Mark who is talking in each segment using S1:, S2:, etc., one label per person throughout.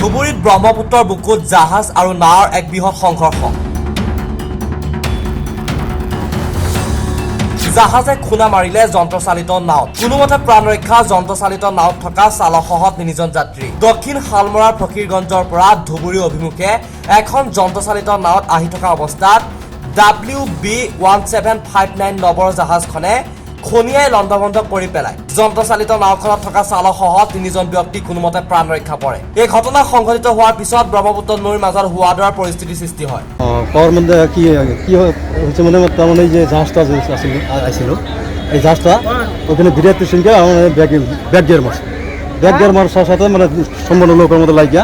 S1: ধুবুৰীত ব্ৰহ্মপুত্ৰৰ বুকুত জাহাজ আৰু নাৱৰ এক বৃহৎ সংঘৰ্ষ। জাহাজে খুনা মাৰিলে যন্ত্ৰচালিত নাৱত। কোনোমতে প্ৰাণ ৰক্ষা যন্ত্ৰচালিত নাৱত থকা চালকসহ ৩জন যাত্ৰী। দক্ষিণ শালমৰাৰ ফকীৰগঞ্জৰ পৰা ধুবুৰী অভিমুখে এখন যন্ত্ৰচালিত নাৱত আহি থকা অৱস্থাত WB1759 নবৰ জাহাজখনে খনিয়াই লণ্ডভণ্ড কৰি পেলায়। যন্ত্ৰচালিত নাওখনত থকা চালকসহ ৩জন ব্যক্তি কোনোমতে প্ৰাণ ৰক্ষা পৰে। এই ঘটনা সংঘটিত হোৱাৰ পিছত ব্ৰহ্মপুত্ৰ নৈৰ মাজত হোৱা দৰাৰ পৰিস্থিতিৰ সৃষ্টি হয়।
S2: কি হয়েছে মানে তার যে জাহাজটা আসছিল এই জাহাজটা ওখানে বিরাট সঙ্গে ব্যাক গিয়ার মারছে। ব্যাক গিয়ার মারার সাথে মানে সম্পূর্ণ লোকের মতো লাগিয়া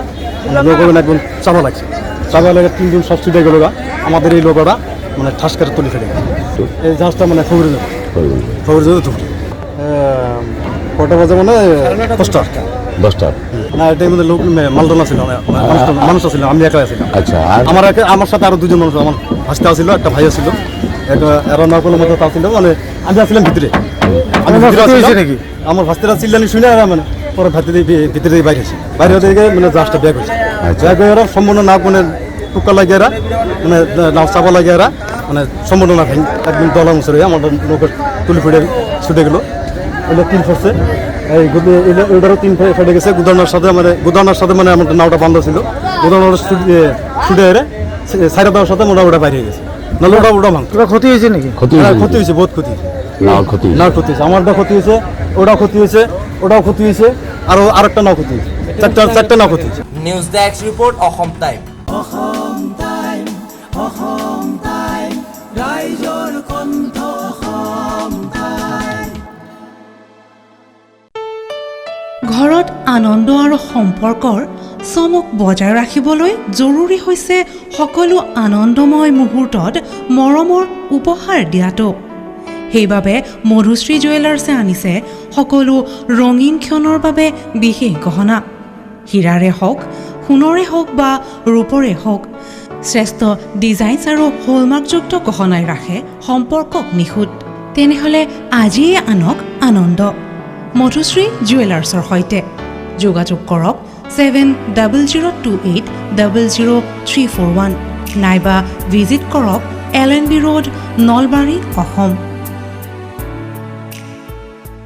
S2: লোকের একদম চাপা লাগছে। চাপা লাগে 3জন সব ছুটে গেল। আমাদের এই লোকরা মানে ঠাস করে তুলে ফেলে এই জাহাজটা মানে খবর ধুবুরি কটা বাজে মানে 10টা না এটার মধ্যে লোক মালটনা ছিল মানুষ ছিল আমি একা ছিলাম।
S3: আচ্ছা
S2: আমার সাথে আরো 2জন মানুষ আমার ভাস্তা ছিল একটা ভাই ছিল এরা নকলের মতো তা ছিল মানে আমি আসলাম ভিতরে নাকি আমার ভাস্তারা চিল্লানি শুনে মানে পরে ভিতরে বাইরে এসে বাইরে হতে গিয়ে মানে জাহাজটা ব্যাগ হয়েছে। ব্যাগ হয়ে এরা সম্পূর্ণ নাক মানে টুকা লাগিয়ে এরা মানে নাও চাপা লাগিয়ে এরা মানে সম্পূর্ণ না ভেঙে একদম দলা মুসরে আমার লোকের তুলি ফুটে ছুটে গেলো। এগুলো 3 ফেসে এই ওটারও 3 ফেটে গেছে। গুদানার সাথে মানে আমার নাওটা বন্ধ ছিল। গুদানার ছুটে এরে সাইডে দেওয়ার সাথে ওটা বাইরে গেছে। নাহলে ওটা ভাঙতো।
S4: ক্ষতি হয়েছে নাকি?
S2: ক্ষতি হয়েছে বহুত ক্ষতি হয়েছে। নাও ক্ষতি হয়েছে। আমারটা ক্ষতি হয়েছে, ওটাও ক্ষতি হয়েছে, ওটাও ক্ষতি হয়েছে, আরেকটা নাও ক্ষতি হয়েছে। চারটা নাও ক্ষতি হয়েছে।
S1: News desk report Assam time.
S5: ঘৰত আনন্দ আৰু সম্পৰ্কৰ চমক বজাই ৰাখিবলৈ জৰুৰী হৈছে সকলো আনন্দময় মুহূৰ্তত মৰমৰ উপহাৰ দিয়াটো। সেইবাবে মধুশ্ৰী জুৱেলাৰ্ছে আনিছে সকলো ৰঙীন ক্ষণৰ বাবে বিশেষ গহনা। হীৰাৰে হওক, সোণৰে হওক বা ৰূপৰে হওক, শ্ৰেষ্ঠ ডিজাইনছ আৰু হলমাৰ্কযুক্ত গহনাই ৰাখে সম্পৰ্কক নিখুঁত। তেনেহ'লে আজিয়ে আনক আনন্দ মধুশ্ৰী জুৱেলাৰ্ছৰ সৈতে। যোগাযোগ কৰক 7028000341 নাইবা ভিজিট কৰক LNB ৰোড, নলবাৰী, অসম।